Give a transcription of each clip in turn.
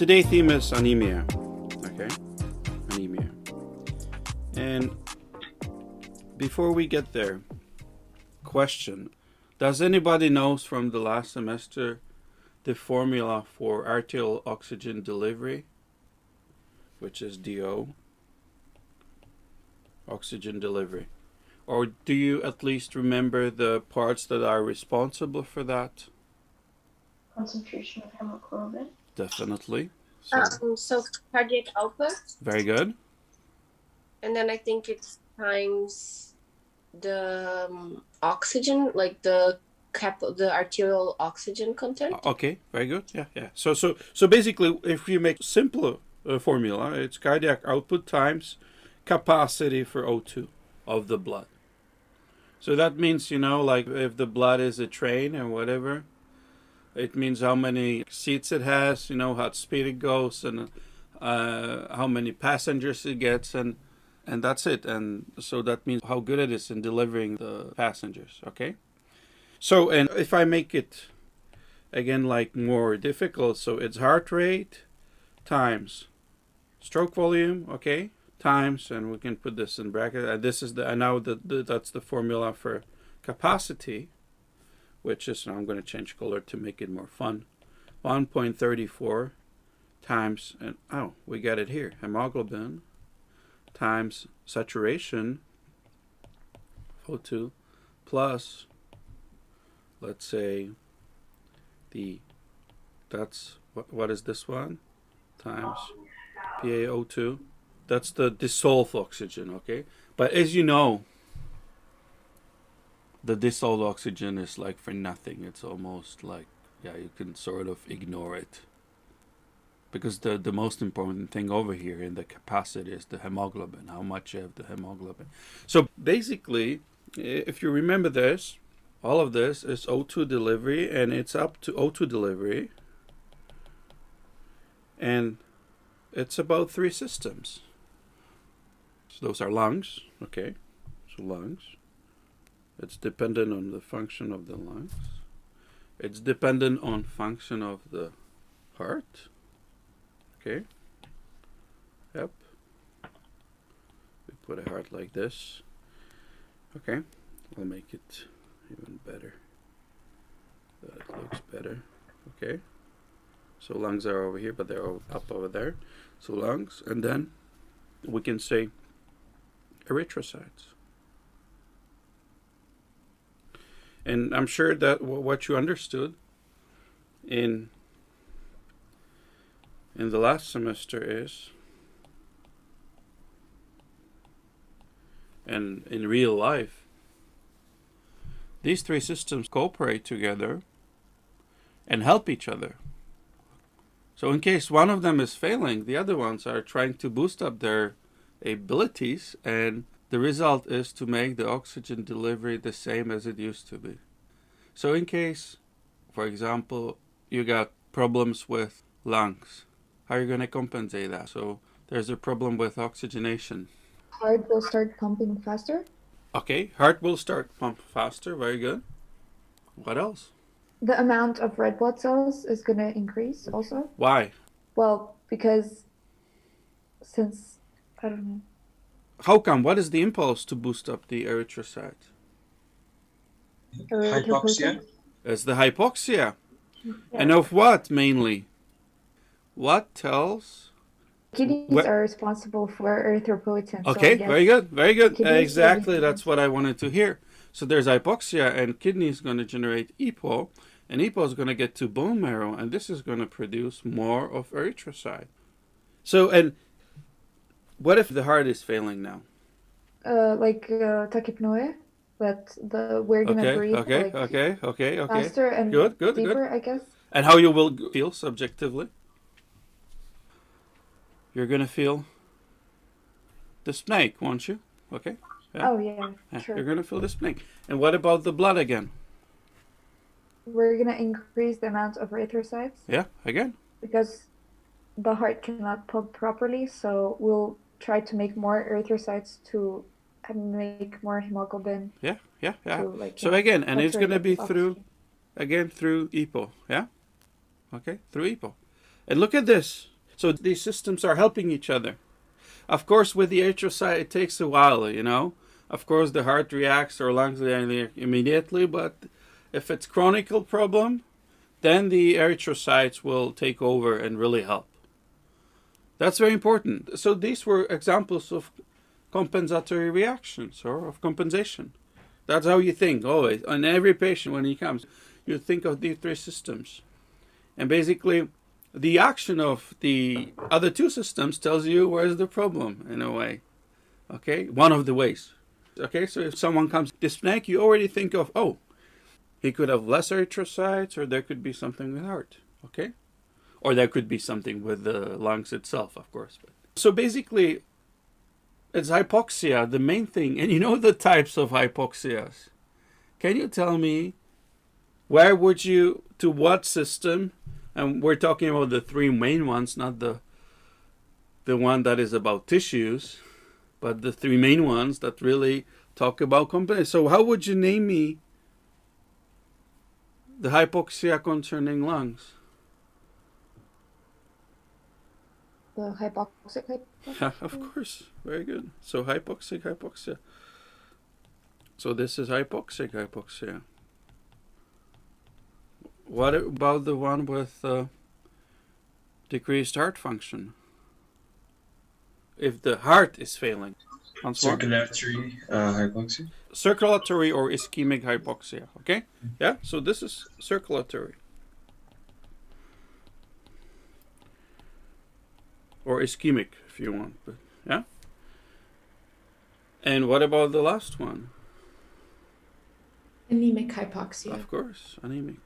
Today's theme is anemia. Okay, anemia. And before we get there, question: does anybody know from the last semester the formula for arterial oxygen delivery, which is DO, oxygen delivery? Or do you at least remember the parts that are responsible for that? Concentration of hemoglobin. Definitely. So cardiac output. Very good. And then I think it's times the oxygen, like the arterial oxygen content. Okay, very good. Yeah. So basically, if you make simpler formula, it's cardiac output times capacity for O2 of the blood. So that means, like if the blood is a train or whatever, it means how many seats it has, how speed it goes, and how many passengers it gets, and that's it. And so that means how good it is in delivering the passengers, okay? So, and if I make it, again, like more difficult, so it's heart rate times stroke volume, okay, times, and we can put this in bracket. This is that's the formula for capacity, which is, now I'm going to change color to make it more fun, 1.34 times, and we got it here, hemoglobin times saturation, O2, plus, let's say, what is this one, times PaO2, that's the dissolved oxygen, okay? But as you know, the dissolved oxygen is like for nothing. It's almost like, you can sort of ignore it. Because the most important thing over here in the capacity is the hemoglobin, how much you have the hemoglobin. So basically, if you remember this, all of this is O2 delivery, and it's up to O2 delivery. And it's about 3 systems. So those are lungs, okay? So lungs. It's dependent on the function of the lungs. It's dependent on function of the heart. Okay. Yep. We put a heart like this. Okay. I'll make it even better. That looks better. Okay. So lungs are over here, but they're up over there. So lungs, and then we can say erythrocytes. And I'm sure that what you understood in the last semester is, and in real life, these 3 systems cooperate together and help each other. So in case one of them is failing, the other ones are trying to boost up their abilities, and the result is to make the oxygen delivery the same as it used to be. So in case, for example, you got problems with lungs, how are you going to compensate that? So there's a problem with oxygenation. Heart will start pumping faster. Okay, heart will start pump faster. Very good. What else? The amount of red blood cells is going to increase also. Why? Well, because since, I don't know. How come? What is the impulse to boost up the erythrocyte? Hypoxia. It's the hypoxia. Yeah. And of what mainly? What tells? Kidneys are responsible for erythropoietin. Okay, so very good, very good. Kidneys Exactly, that's what I wanted to hear. So there's hypoxia, and kidney is going to generate EPO, and EPO is going to get to bone marrow, and this is going to produce more of erythrocyte. So, and what if the heart is failing now? Tachypnea, but we're gonna breathe Okay. faster and deeper, I guess. And how you will feel subjectively? You're gonna feel the snake, won't you? Okay. Yeah? Oh, yeah, Yeah, sure. you're going to feel dyspneic. And what about the blood again? We're gonna increase the amount of erythrocytes Yeah, again. because the heart cannot pump properly, so we'll try to make more erythrocytes to make more hemoglobin Yeah, yeah, yeah. to, like, So again, and it's saturate going to it be with through, oxygen. again, through EPO. Yeah? Okay, through EPO. And look at this. So these systems are helping each other. Of course, with the erythrocyte, it takes a while, you know. Of course, the heart reacts or lungs react immediately, but if it's chronic problem, then the erythrocytes will take over and really help. That's very important. So these were examples of compensatory reactions or of compensation. That's how you think always. On every patient when he comes, you think of these three systems. And basically, the action of the other two systems tells you where's the problem in a way. Okay? One of the ways. Okay? So if someone comes dyspneic, you already think of, oh, he could have less erythrocytes, or there could be something with heart. Okay? Or there could be something with the lungs itself, of course. So basically, it's hypoxia, the main thing. And you know the types of hypoxias. Can you tell me where would you, to what system, and we're talking about the three main ones, not the one that is about tissues, but the three main ones that really talk about compensation. So how would you name me the hypoxia concerning lungs? The hypoxic Yeah, of course. Very good. So hypoxia. So this is hypoxia. What about the one with decreased heart function? If the heart is failing. Circulatory hypoxia. Circulatory or ischemic hypoxia. Okay? Yeah? So this is circulatory. Or ischemic if you want. But, yeah? And what about the last one? Anemic hypoxia. Of course, anemic.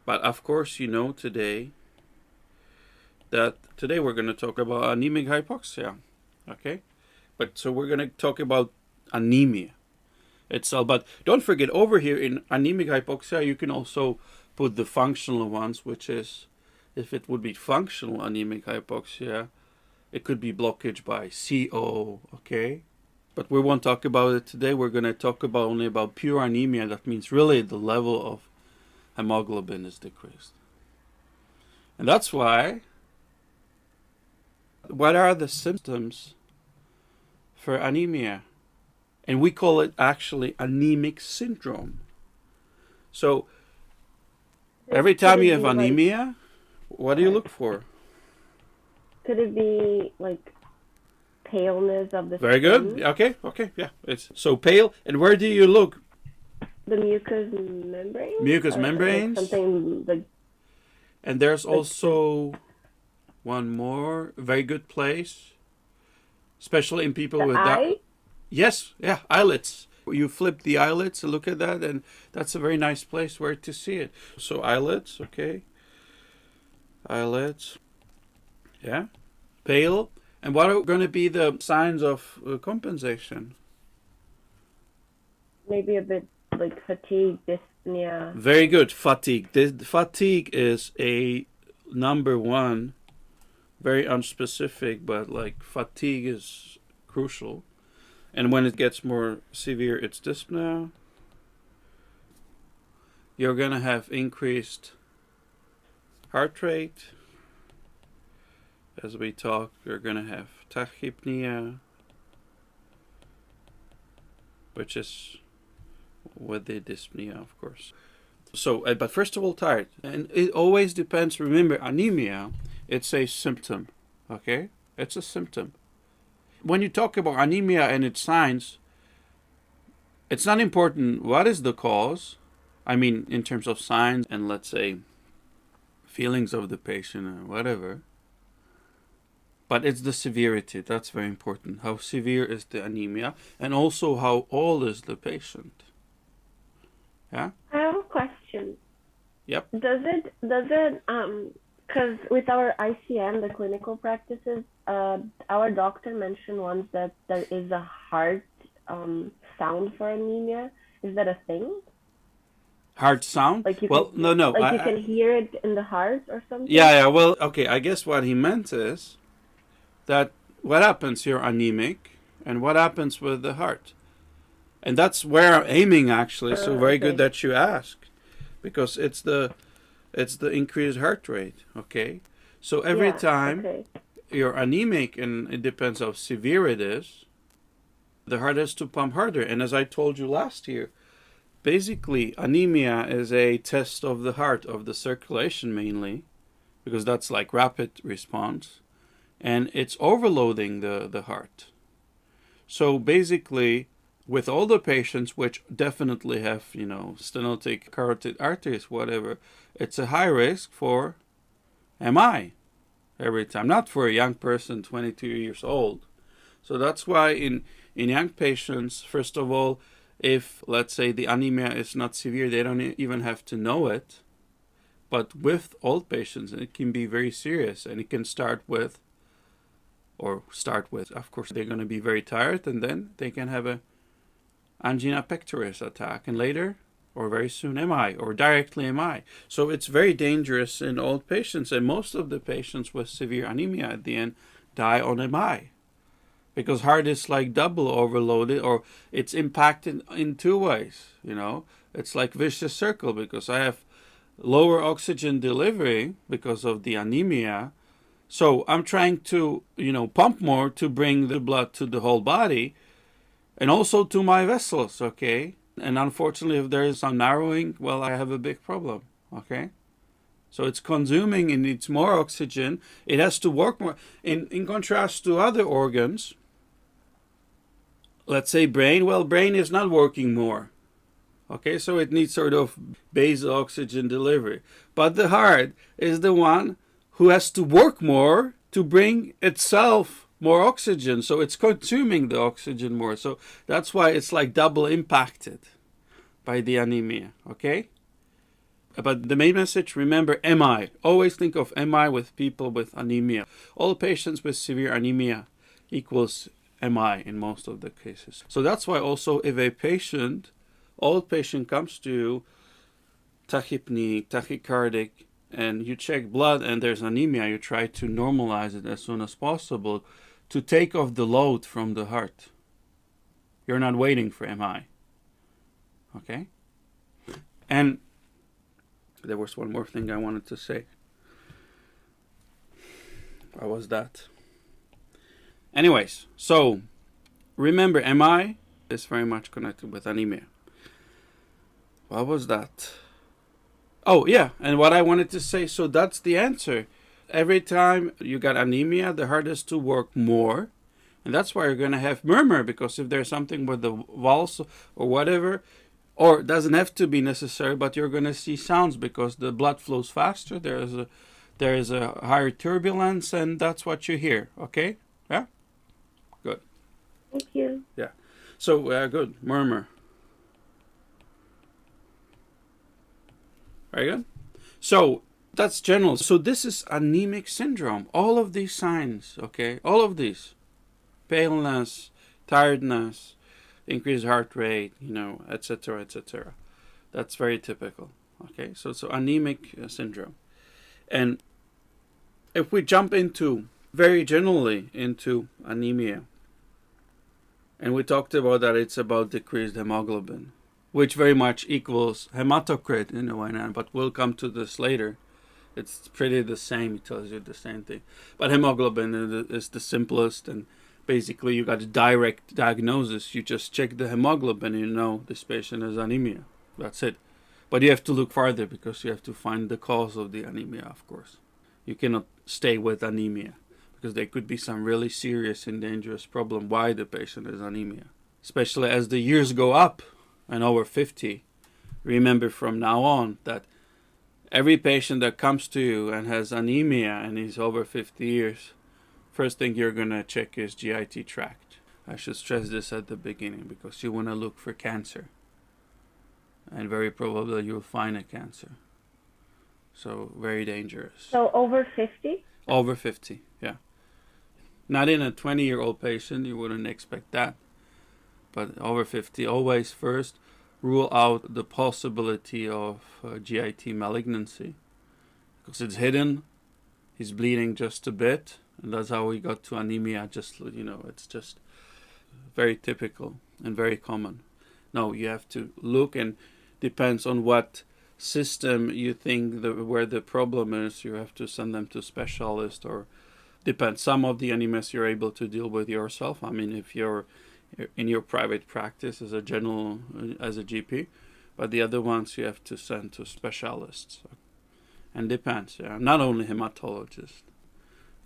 But of course, you know today that today we're going to talk about anemic hypoxia. Okay? But so we're going to talk about anemia itself. But don't forget, over here in anemic hypoxia, you can also put the functional ones, which is, if it would be functional anemic hypoxia, it could be blockage by CO, okay? But we won't talk about it today. We're going to talk about only about pure anemia. That means really the level of hemoglobin is decreased. And that's why, what are the symptoms for anemia? And we call it actually anemic syndrome. So every time you have anemia, what do you look for? Could it be like paleness of the Very skin? good. Okay, yeah. It's so pale. And where do you look? The mucous membrane? Mucous Or, membranes. Like something like, And there's also one more very good place, especially in people the with eye? Yes, yeah, eyelids. You flip the eyelids and look at that, and that's a very nice place where to see it. So eyelids, okay. Eyelids. Yeah. Pale. And what are going to be the signs of compensation? Maybe a bit like fatigue, dyspnea. Very good. Fatigue. Fatigue is a number one, very unspecific, but like fatigue is crucial. And when it gets more severe, it's dyspnea. You're going to have increased heart rate. As we talk, you're going to have tachypnea, which is with the dyspnea, of course. So, but first of all, tired. And it always depends. Remember, anemia, it's a symptom. Okay? It's a symptom. When you talk about anemia and its signs, it's not important what is the cause. I mean, in terms of signs and, let's say, feelings of the patient or whatever. But it's the severity. That's very important. How severe is the anemia? And also how old is the patient? Yeah? I have a question. Yep. Does it Because with our ICM, the clinical practices, our doctor mentioned once that there is a hard sound for anemia. Is that a thing? Heart sound? Like you Well, can, no. like you can hear it in the heart or something? Yeah. Well, okay. I guess what he meant is that what happens, you're anemic, and what happens with the heart. And that's where I'm aiming, actually. So very good that you asked, because it's the increased heart rate. Okay. So every time you're anemic, and it depends how severe it is, the heart has to pump harder. And as I told you last year, basically anemia is a test of the heart, of the circulation mainly, because that's like rapid response, and it's overloading the heart. So basically, with all the patients which definitely have, stenotic carotid arteries, whatever, it's a high risk for MI every time. Not for a young person, 22 years old. So that's why in young patients, first of all, if, let's say, the anemia is not severe, they don't even have to know it. But with old patients, it can be very serious, and it can start with, of course, they're going to be very tired, and then they can have a angina pectoris attack, and later, or very soon, MI, or directly MI. So it's very dangerous in old patients, and most of the patients with severe anemia at the end die on MI. Because heart is like double overloaded, or it's impacted in two ways, It's like vicious circle, because I have lower oxygen delivery because of the anemia. So I'm trying to, pump more to bring the blood to the whole body and also to my vessels, okay? And unfortunately, if there is some narrowing, well, I have a big problem, okay? So it's consuming, it needs more oxygen. It has to work more. In contrast to other organs, let's say brain, well, brain is not working more. Okay, so it needs sort of basal oxygen delivery. But the heart is the one who has to work more to bring itself more oxygen. So it's consuming the oxygen more. So that's why it's like double impacted by the anemia. Okay? But the main message, remember MI. Always think of MI with people with anemia. All patients with severe anemia equals MI in most of the cases. So that's why also if a old patient comes to you, tachypneic, tachycardic, and you check blood and there's anemia, you try to normalize it as soon as possible to take off the load from the heart. You're not waiting for MI. Okay? And there was one more thing I wanted to say. What was that? Anyways, so remember, MI is very much connected with anemia. What was that? Oh, yeah, and what I wanted to say, so that's the answer. Every time you got anemia, the heart has to work more. And that's why you're going to have murmur, because if there's something with the valves or whatever, or it doesn't have to be necessary, but you're going to see sounds because the blood flows faster, there is a higher turbulence, and that's what you hear, okay? Yeah? Good. Thank you. Yeah. So, good. Murmur. Very good. So, that's general. So, this is anemic syndrome. All of these signs, okay? All of these. Paleness, tiredness, increased heart rate, etc., etc. That's very typical, okay? So, anemic syndrome. And if we jump into, very generally, into anemia, and we talked about that it's about decreased hemoglobin, which very much equals hematocrit in a way now, but we'll come to this later. It's pretty the same, it tells you the same thing. But hemoglobin is the simplest, and basically you got a direct diagnosis. You just check the hemoglobin and you know this patient has anemia. That's it. But you have to look farther because you have to find the cause of the anemia, of course. You cannot stay with anemia because there could be some really serious and dangerous problem why the patient has anemia. Especially as the years go up and over 50. Remember from now on that every patient that comes to you and has anemia and is over 50 years, first thing you're going to check is GIT tract. I should stress this at the beginning because you want to look for cancer. And very probably you'll find a cancer. So very dangerous. So over 50? Over 50, yeah. Not in a 20-year-old patient, you wouldn't expect that. But over 50, always first rule out the possibility of GIT malignancy. Because it's hidden, he's bleeding just a bit, and that's how we got to anemia. Just, it's just very typical and very common. No, you have to look, and depends on what system you think where the problem is, you have to send them to specialist, or depends. Some of the anemias you're able to deal with yourself. I mean, if you're in your private practice as a GP, but the other ones you have to send to specialists. And depends, yeah. Not only hematologists.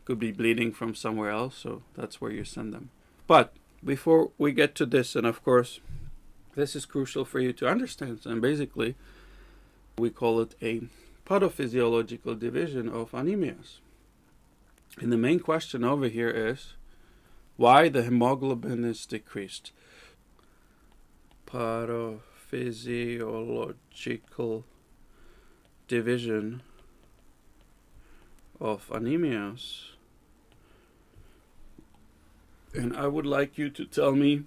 Could be bleeding from somewhere else, so that's where you send them. But before we get to this, and of course, this is crucial for you to understand, and basically, we call it a pathophysiological division of anemias. And the main question over here is why the hemoglobin is decreased. Pathophysiological division of anemias. And I would like you to tell me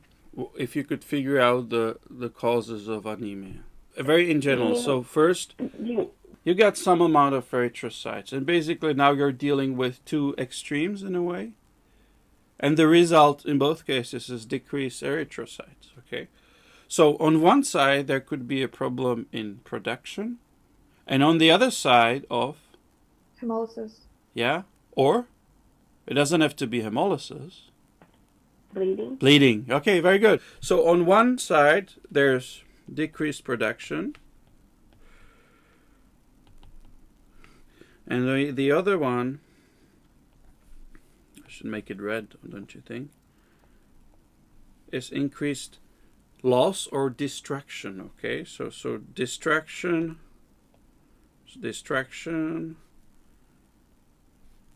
if you could figure out the causes of anemia. Very in general. So first, you got some amount of erythrocytes. And basically now you're dealing with two extremes in a way. And the result in both cases is decreased erythrocytes. Okay. So on one side, there could be a problem in production. And on the other side of Hemolysis. Yeah, or it doesn't have to be hemolysis. Bleeding. Bleeding. Okay, very good. So on one side, there's decreased production. And the other one, I should make it red, don't you think? Is increased loss or distraction. Okay, so distraction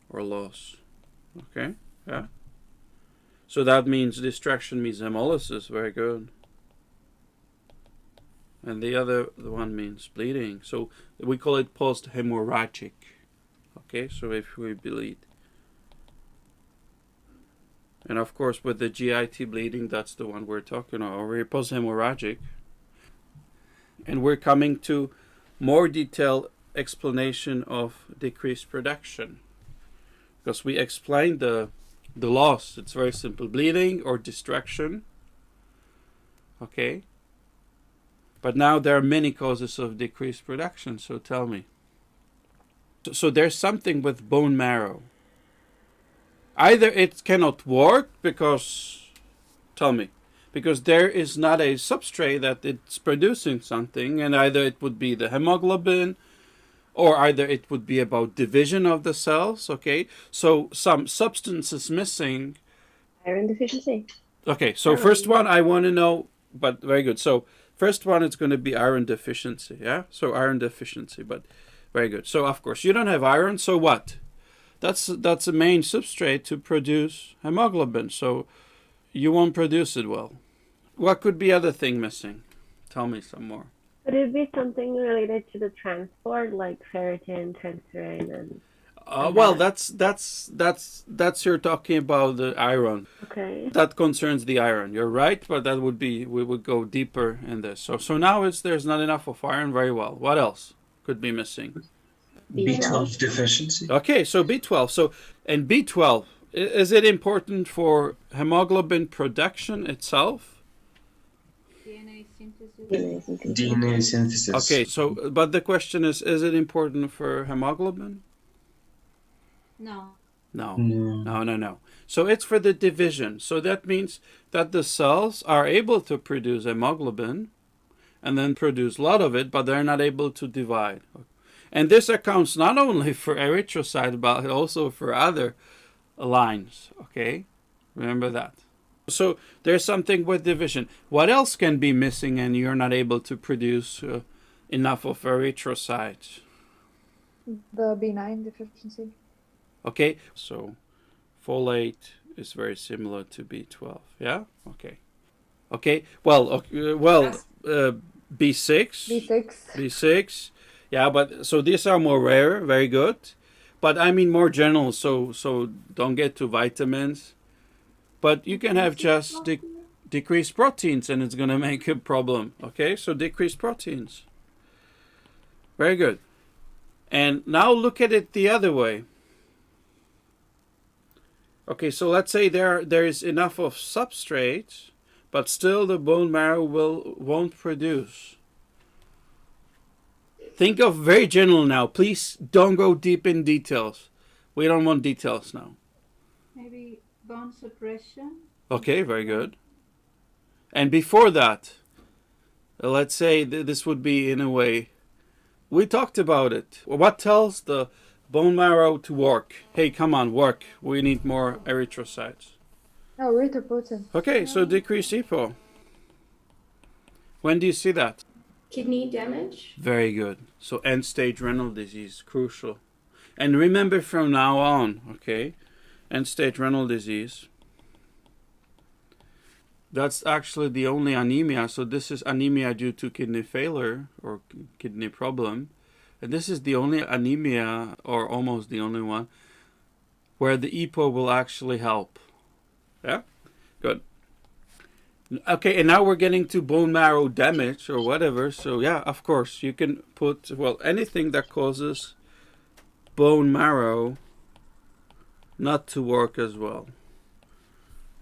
or loss. Okay, yeah. So that means distraction means hemolysis. Very good. And the one means bleeding. So we call it post-hemorrhagic. Okay, so if we bleed. And of course with the GIT bleeding, that's the one we're talking about. We're post-hemorrhagic. And we're coming to more detailed explanation of decreased production. Because we explained the loss. It's very simple. Bleeding or distraction. Okay. But now there are many causes of decreased production. So tell me. So there's something with bone marrow. Either it cannot work because, tell me, because there is not a substrate that it's producing something, and either it would be the hemoglobin, or either it would be about division of the cells, okay? So some substance is missing. Iron deficiency. Okay, so first one I want to know, but very good. So first one is going to be iron deficiency, yeah? So iron deficiency, but very good. So of course, you don't have iron, so what? That's the main substrate to produce hemoglobin, so you won't produce it well. What could be other thing missing? Tell me some more. Could it be something related to the transport, like ferritin, transferrin, and? Well, that's you're talking about the iron. Okay. That concerns the iron. You're right, but that would be we would go deeper in this. So now there's not enough of iron. Very well. What else could be missing? B12 deficiency. Okay, so B12. And B12, is it important for hemoglobin production itself? DNA synthesis. Okay, so but the question is it important for hemoglobin? No. No. So it's for the division. So that means that the cells are able to produce hemoglobin and then produce a lot of it, but they're not able to divide. And this accounts not only for erythrocyte, but also for other lines, okay? Remember that. So there's something with division. What else can be missing and you're not able to produce enough of erythrocytes? The B9 deficiency. Okay, so folate is very similar to B12, yeah? Okay, B6. B6. B6. Yeah, but so these are more rare, very good. But I mean more general, so don't get to vitamins. But you can have just decreased proteins and it's going to make a problem. Okay, so decreased proteins. Very good. And now look at it the other way. Okay, so let's say there is enough of substrate, but still the bone marrow won't produce. Think of very general now. Please don't go deep in details. We don't want details now. Maybe bone suppression. Okay, very good. And before that, let's say this would be in a way, we talked about it. What tells the bone marrow to work? Hey, come on, work. We need more erythrocytes. No, erythropoietin. Okay, so decrease EPO. When do you see that? Kidney damage. Very good. So end-stage renal disease, crucial. And remember from now on, okay, end-stage renal disease, that's actually the only anemia. So this is anemia due to kidney failure or kidney problem. And this is the only anemia, or almost the only one, where the EPO will actually help. Yeah? Good. Okay, and now we're getting to bone marrow damage or whatever. So yeah, of course, you can put, well, anything that causes bone marrow not to work as well.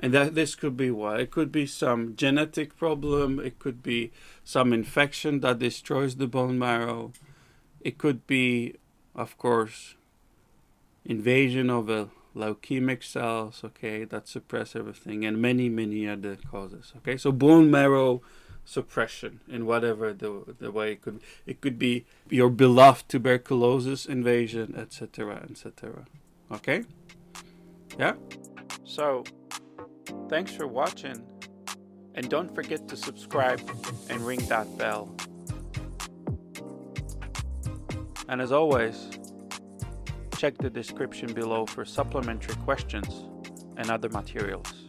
And that this could be what? It could be some genetic problem. It could be some infection that destroys the bone marrow. It could be, of course, invasion of leukemic cells, okay, that suppress everything, and many, many other causes, okay? So bone marrow suppression in whatever the way it could be your beloved tuberculosis invasion, etc., etc. Okay? Yeah? So, thanks for watching, and don't forget to subscribe and ring that bell. And as always, check the description below for supplementary questions and other materials.